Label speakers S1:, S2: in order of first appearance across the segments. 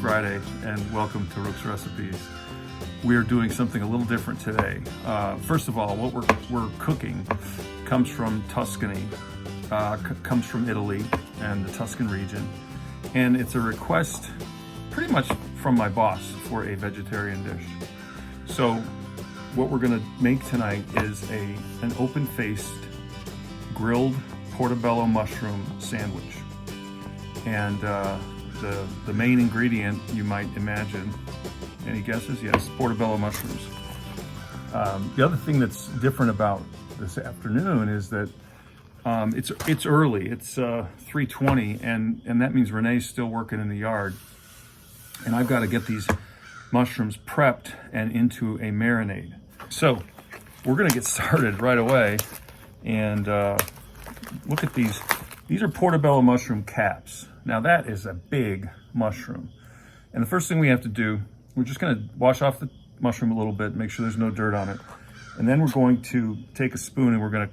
S1: Friday, and welcome to Rook's Recipes. We are doing something a little different today. First of all, what we're cooking comes from Tuscany, comes from Italy and the Tuscan region, and it's a request pretty much from my boss for a vegetarian dish. So what we're going to make tonight is an open-faced grilled portobello mushroom sandwich. And the main ingredient, you might imagine, any guesses? Yes, portobello mushrooms. The other thing that's different about this afternoon is that it's early. It's 3:20, and that means Renee's still working in the yard, and I've got to get these mushrooms prepped and into a marinade. So we're going to get started right away, and look at these. These are portobello mushroom caps. Now that is a big mushroom. And the first thing we have to do, we're just gonna wash off the mushroom a little bit, make sure there's no dirt on it. And then we're going to take a spoon and we're gonna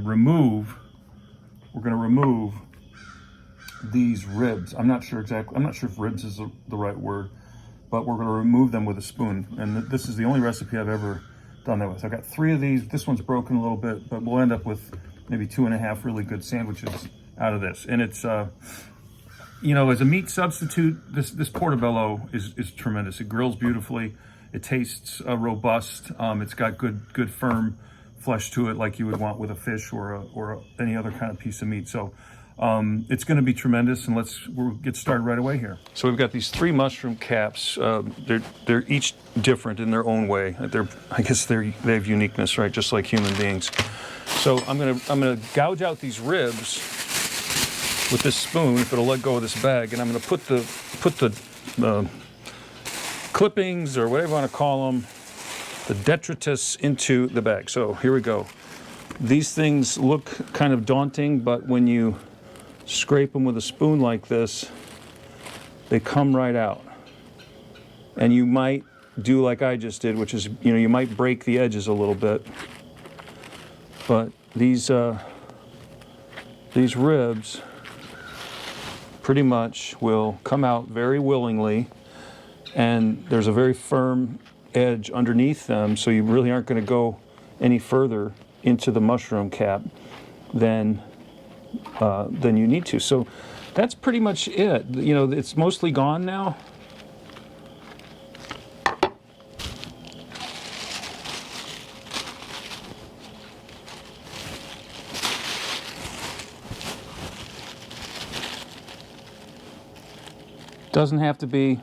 S1: remove these ribs. I'm not sure if ribs is the right word, but we're gonna remove them with a spoon. And this is the only recipe I've ever done that with. I've got 3 of these. This one's broken a little bit, but we'll end up with maybe 2.5 really good sandwiches out of this. And it's, you know, as a meat substitute, this portobello is tremendous. It grills beautifully. It tastes robust. It's got good firm flesh to it, like you would want with a fish or any other kind of piece of meat. So it's going to be tremendous. And we'll get started right away here. So we've got these 3 mushroom caps. They're each different in their own way. I guess they have uniqueness, right? Just like human beings. So I'm gonna gouge out these ribs with this spoon, if it'll let go of this bag, and I'm gonna put the clippings, or whatever you want to call them, the detritus, into the bag. So here we go. These things look kind of daunting, but when you scrape them with a spoon like this, they come right out. And you might do like I just did, which is, you know, you might break the edges a little bit. But these ribs pretty much will come out very willingly, and there's a very firm edge underneath them, so you really aren't going to go any further into the mushroom cap than you need to. So that's pretty much it. You know, it's mostly gone now. Doesn't have to be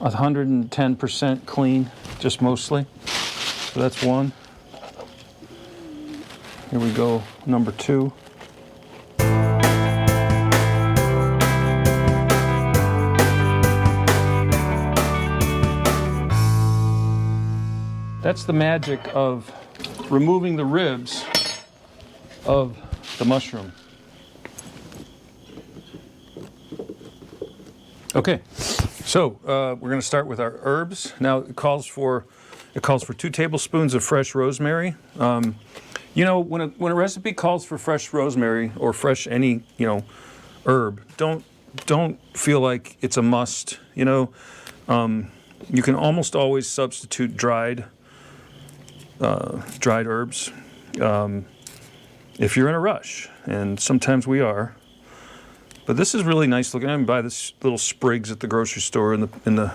S1: 110% clean, just mostly. So that's one. Here we go, number 2. That's the magic of removing the ribs of the mushroom. Okay, so we're going to start with our herbs. Now it calls for 2 tablespoons of fresh rosemary. You know, when a recipe calls for fresh rosemary or fresh any herb, don't feel like it's a must. You know, you can almost always substitute dried herbs if you're in a rush, and sometimes we are. But this is really nice looking. I can buy this little sprigs at the grocery store in the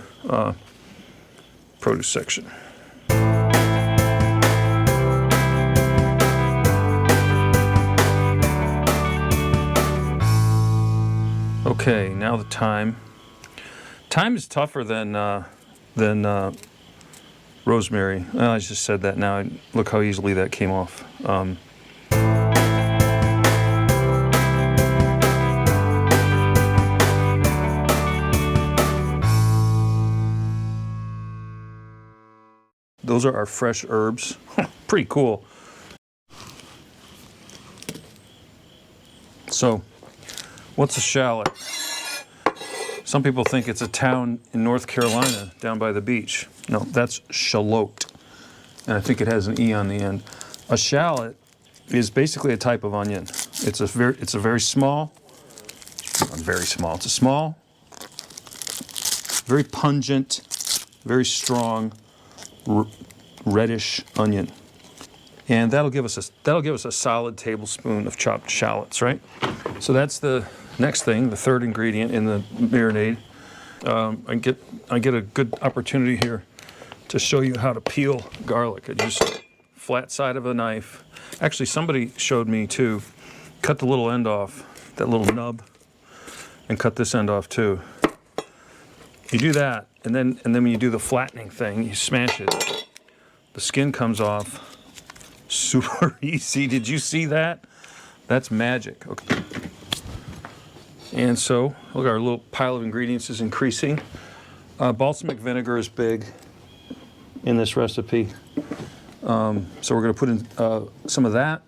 S1: produce section. Okay, now the thyme. Thyme is tougher than rosemary. I just said that now. Look how easily that came off. Those are our fresh herbs. Pretty cool. So, what's a shallot? Some people think it's a town in North Carolina down by the beach. No, that's shallot. And I think it has an E on the end. A shallot is basically a type of onion. It's a very small, it's a small very pungent, very strong, reddish onion. And that'll give us a solid tablespoon of chopped shallots, right? So that's the next thing, the third ingredient in the marinade. I get a good opportunity here to show you how to peel garlic. I just flat side of a knife. Actually, somebody showed me too. Cut the little end off, that little nub, and cut this end off too. You do that, and then when you do the flattening thing, you smash it. The skin comes off. Super easy. Did you see that? That's magic. Okay. And so, look, our little pile of ingredients is increasing. Balsamic vinegar is big in this recipe. So we're going to put in some of that.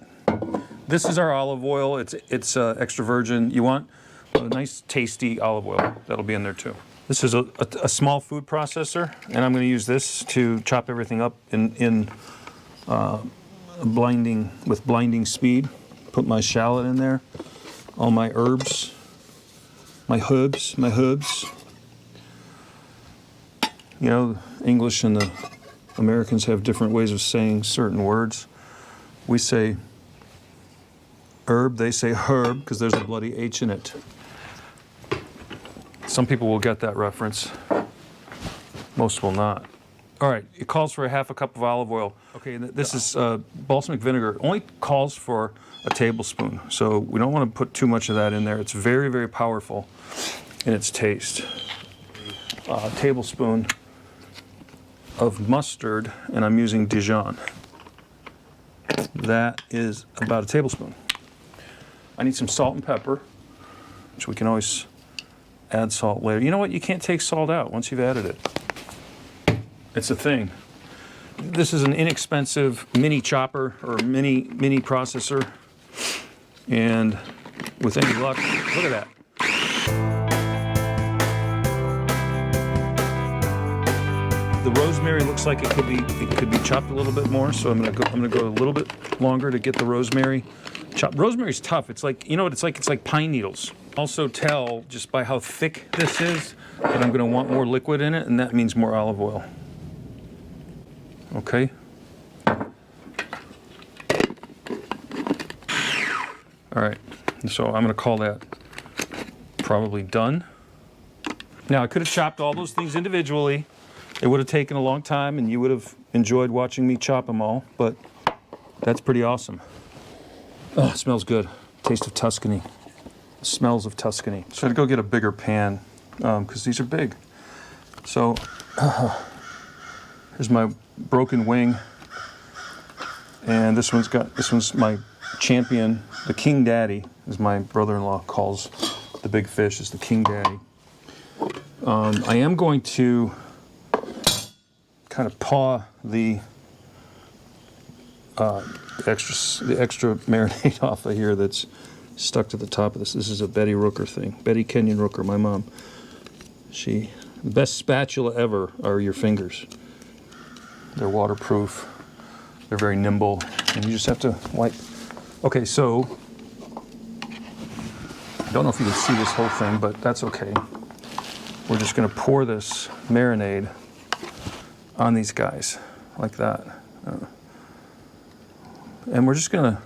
S1: This is our olive oil. It's extra virgin. You want a nice, tasty olive oil. That'll be in there too. This is a small food processor, and I'm going to use this to chop everything up in blinding speed. Put my shallot in there, all my herbs, my herbs. You know, English and the Americans have different ways of saying certain words. We say herb, they say herb, because there's a bloody H in it. Some people will get that reference. Most will not. All right, it calls for a half a cup of olive oil. Okay, this is balsamic vinegar. It only calls for a tablespoon, so we don't want to put too much of that in there. It's very, very powerful in its taste. A tablespoon of mustard, and I'm using Dijon. That is about a tablespoon. I need some salt and pepper, which we can always add salt later. You know what? You can't take salt out once you've added it. It's a thing. This is an inexpensive mini chopper or mini processor, and with any luck, look at that. The rosemary looks like it could be chopped a little bit more, so I'm gonna go a little bit longer to get the rosemary chopped. Rosemary's tough. It's like, you know what it's like? It's like pine needles. Also tell just by how thick this is that I'm gonna want more liquid in it, and that means more olive oil. Okay. All right, so I'm gonna call that probably done. Now I could have chopped all those things individually. It would have taken a long time and you would have enjoyed watching me chop them all, but that's pretty awesome. Oh, it smells good. Taste of Tuscany. Smells of Tuscany. So I'd go get a bigger pan because these are big. So here's my broken wing, and this one's my champion, the King Daddy, as my brother-in-law calls the big fish, is the King Daddy. I am going to kind of paw the extra marinade off of here that's stuck to the top of this. This is a Betty Rooker thing. Betty Kenyon Rooker, my mom. The best spatula ever are your fingers. They're waterproof. They're very nimble, and you just have to wipe. Okay, so I don't know if you can see this whole thing, but that's okay. We're just going to pour this marinade on these guys like that. And we're just going to,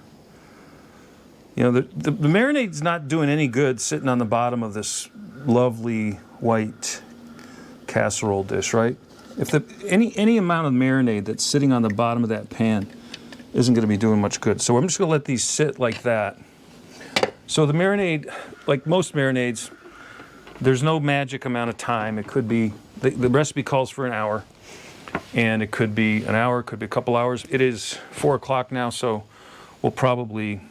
S1: you know, the marinade's not doing any good sitting on the bottom of this lovely white casserole dish, right? If any amount of marinade that's sitting on the bottom of that pan isn't going to be doing much good. So I'm just going to let these sit like that. So the marinade, like most marinades, there's no magic amount of time. It could be, the recipe calls for an hour, and it could be an hour, it could be a couple hours. It is 4 o'clock now, so we'll probably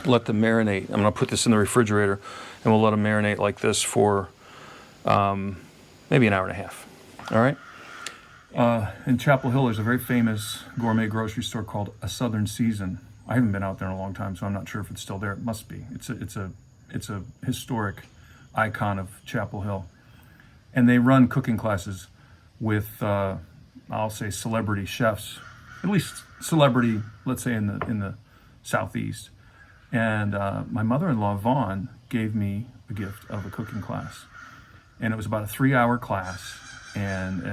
S1: let them marinate. I'm going to put this in the refrigerator, and we'll let them marinate like this for maybe an hour and a half. All right? In Chapel Hill, there's a very famous gourmet grocery store called A Southern Season. I haven't been out there in a long time, so I'm not sure if it's still there. It must be. It's a historic icon of Chapel Hill. And they run cooking classes with, I'll say, celebrity chefs, at least celebrity, let's say in the Southeast. And my mother-in-law, Vaughn, gave me a gift of a cooking class. And it was about a 3-hour class, and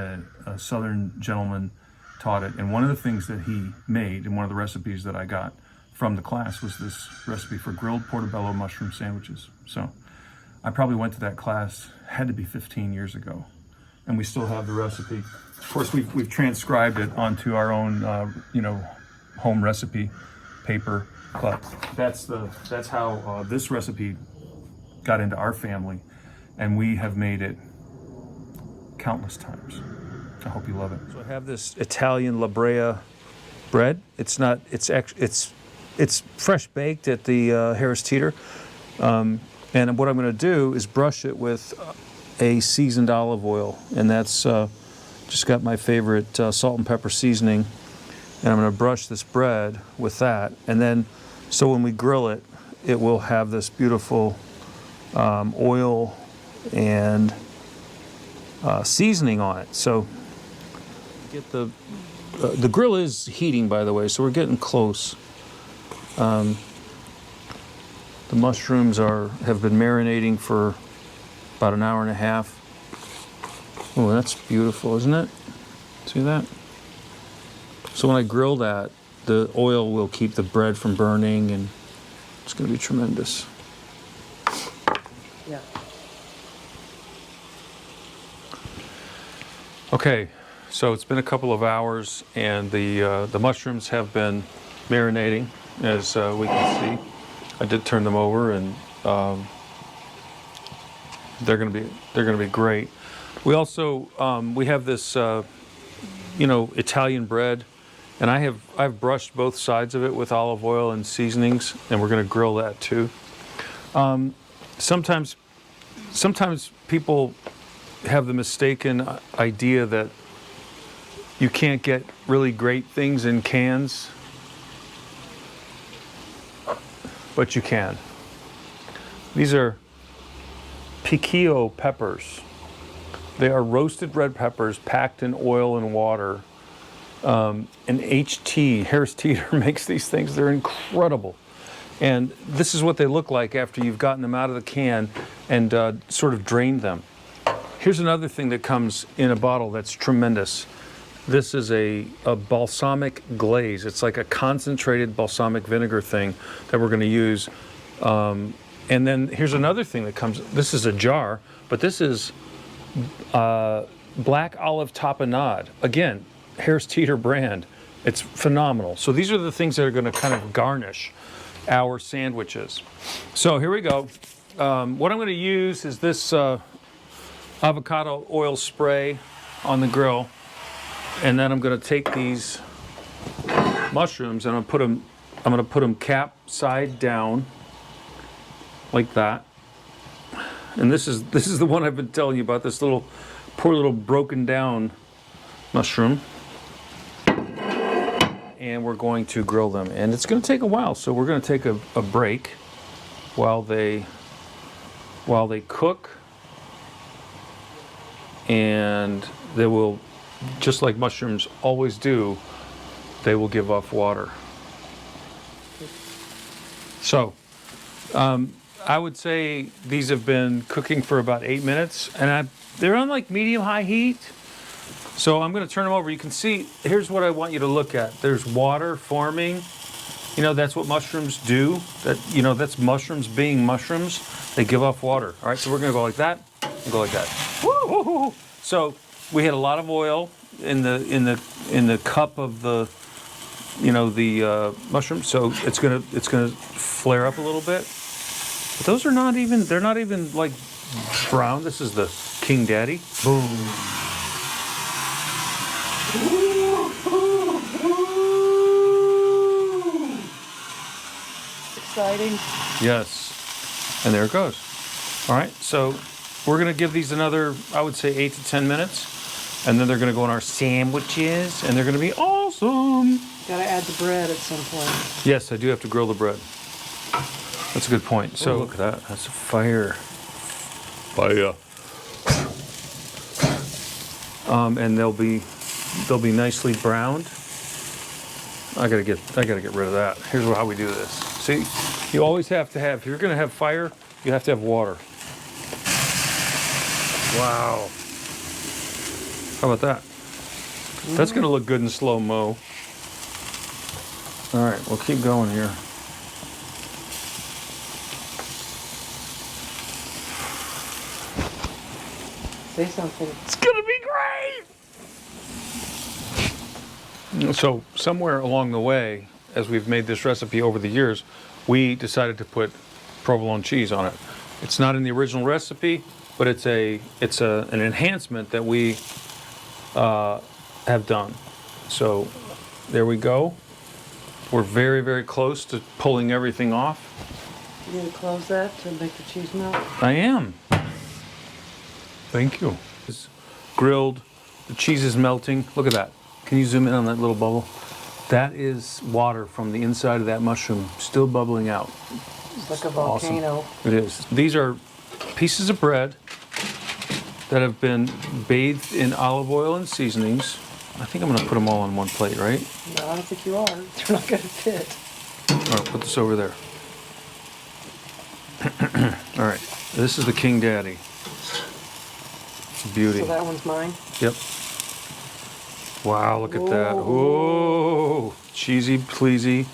S1: a Southern gentleman taught it. And one of the things that he made, and one of the recipes that I got from the class, was this recipe for grilled portobello mushroom sandwiches. So I probably went to that class, had to be 15 years ago, and we still have the recipe. Of course, we've transcribed it onto our own, home recipe paper, but that's how this recipe got into our family, and we have made it countless times. I hope you love it. So I have this Italian La Brea bread. It's fresh baked at the Harris Teeter, and what I'm going to do is brush it with a seasoned olive oil, and that's just got my favorite salt and pepper seasoning, and I'm going to brush this bread with that, and then so when we grill it, it will have this beautiful oil and seasoning on it. So get the grill is heating, by the way, so we're getting close. The mushrooms have been marinating for about an hour and a half. Oh, that's beautiful, isn't it? See that? So when I grill that, the oil will keep the bread from burning, and it's going to be tremendous.
S2: Yeah.
S1: Okay, so it's been a couple of hours, and the mushrooms have been marinating, as we can see. I did turn them over, and they're going to be great. We also we have this Italian bread, and I've brushed both sides of it with olive oil and seasonings, and we're going to grill that too. Sometimes people have the mistaken idea that you can't get really great things in cans, but you can. These are piquillo peppers. They are roasted red peppers packed in oil and water. And Harris Teeter makes these things. They're incredible. And this is what they look like after you've gotten them out of the can and sort of drained them. Here's another thing that comes in a bottle that's tremendous. This is a balsamic glaze. It's like a concentrated balsamic vinegar thing that we're going to use. And then here's another thing that comes. This is a jar, but this is black olive tapenade. Again, Harris Teeter brand. It's phenomenal. So these are the things that are going to kind of garnish our sandwiches. So here we go. What I'm going to use is this avocado oil spray on the grill, and then I'm going to take these mushrooms and I'm going to put them cap side down like that. And this is the one I've been telling you about, this poor little broken down mushroom. And we're going to grill them, and it's going to take a while, so we're going to take a break while they cook, and they will, just like mushrooms always do, they will give off water. So I would say these have been cooking for about 8 minutes, and they're on like medium-high heat. So I'm going to turn them over. You can see, here's what I want you to look at. There's water forming. That's what mushrooms do. That's mushrooms being mushrooms. They give off water. All right, so we're going to go like that and go like that. Woo! So we had a lot of oil in the cup of the mushroom. So it's gonna flare up a little bit. But they're not even like brown. This is the King Daddy. Boom.
S2: Exciting.
S1: Yes. And there it goes. All right, so we're going to give these another, I would say, 8 to 10 minutes. And then they're going to go in our sandwiches, and they're going to be awesome.
S2: Gotta add the bread at some point.
S1: Yes, I do have to grill the bread. That's a good point. So look at that. That's fire. Fire. And they'll be nicely browned. I gotta get rid of that. Here's how we do this. See, you always have to have, if you're gonna have fire, you have to have water. Wow. How about that? That's gonna look good in slow-mo. All right, we'll keep going here.
S2: Say something.
S1: It's gonna be great! So somewhere along the way, as we've made this recipe over the years, we decided to put provolone cheese on it. It's not in the original recipe, but it's an enhancement that we have done. So there we go. We're very, very close to pulling everything off.
S2: You need to close that to make the cheese melt?
S1: I am. Thank you. It's grilled. The cheese is melting. Look at that. Can you zoom in on that little bubble? That is water from the inside of that mushroom still bubbling out.
S2: It's like a volcano.
S1: Awesome. It is. These are pieces of bread that have been bathed in olive oil and seasonings. I think I'm going to put them all on one plate, right?
S2: No, I don't think you are. They're not going to fit.
S1: All right, put this over there. All right, this is the King Daddy. It's a beauty.
S2: So that one's mine?
S1: Yep. Wow, look at that. Whoa, cheesy, pleasy,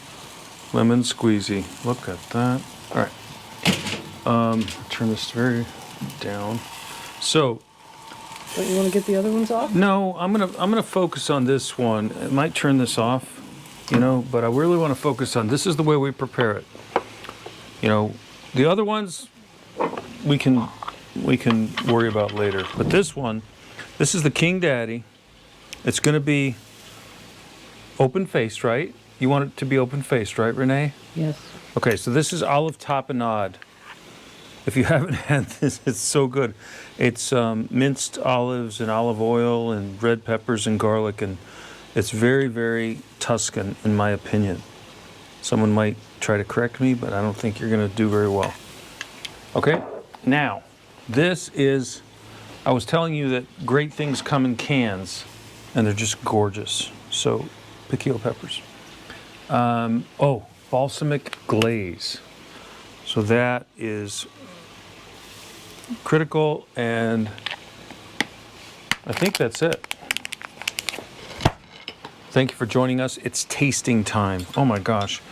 S1: lemon squeezy. Look at that. All right. Turn this very down. So,
S2: Don't you want to get the other ones off?
S1: no, I'm gonna focus on this one. I might turn this off, you know, but I really want to focus on this is the way we prepare it. You know, the other ones we can worry about later. But this one, this is the King Daddy. It's gonna be open-faced, right? You want it to be open-faced, right, Renee?
S2: Yes.
S1: Okay, so this is olive tapenade. If you haven't had this, it's so good. It's minced olives and olive oil and red peppers and garlic, and it's very, very Tuscan, in my opinion. Someone might try to correct me, but I don't think you're gonna do very well. Okay, now, this is, I was telling you that great things come in cans, and they're just gorgeous. So, piquillo peppers. Oh, balsamic glaze. So that is critical, and I think that's it. Thank you for joining us. It's tasting time. Oh my gosh.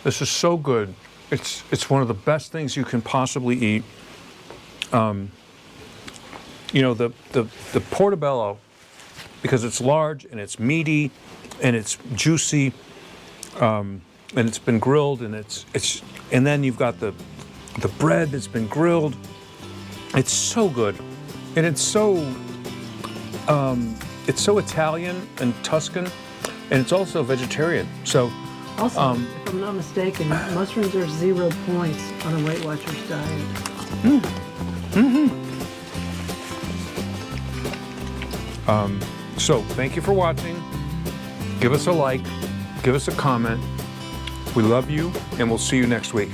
S1: This is so good. It's one of the best things you can possibly eat. You know, the Portobello, because it's large and it's meaty and it's juicy, and it's been grilled, and and then you've got the bread that's been grilled. It's so good, and it's so Italian and Tuscan, and it's also vegetarian. So.
S2: Also, if I'm not mistaken, mushrooms are 0 points on a Weight Watchers diet.
S1: So thank you for watching. Give us a like, give us a comment. We love you, and we'll see you next week.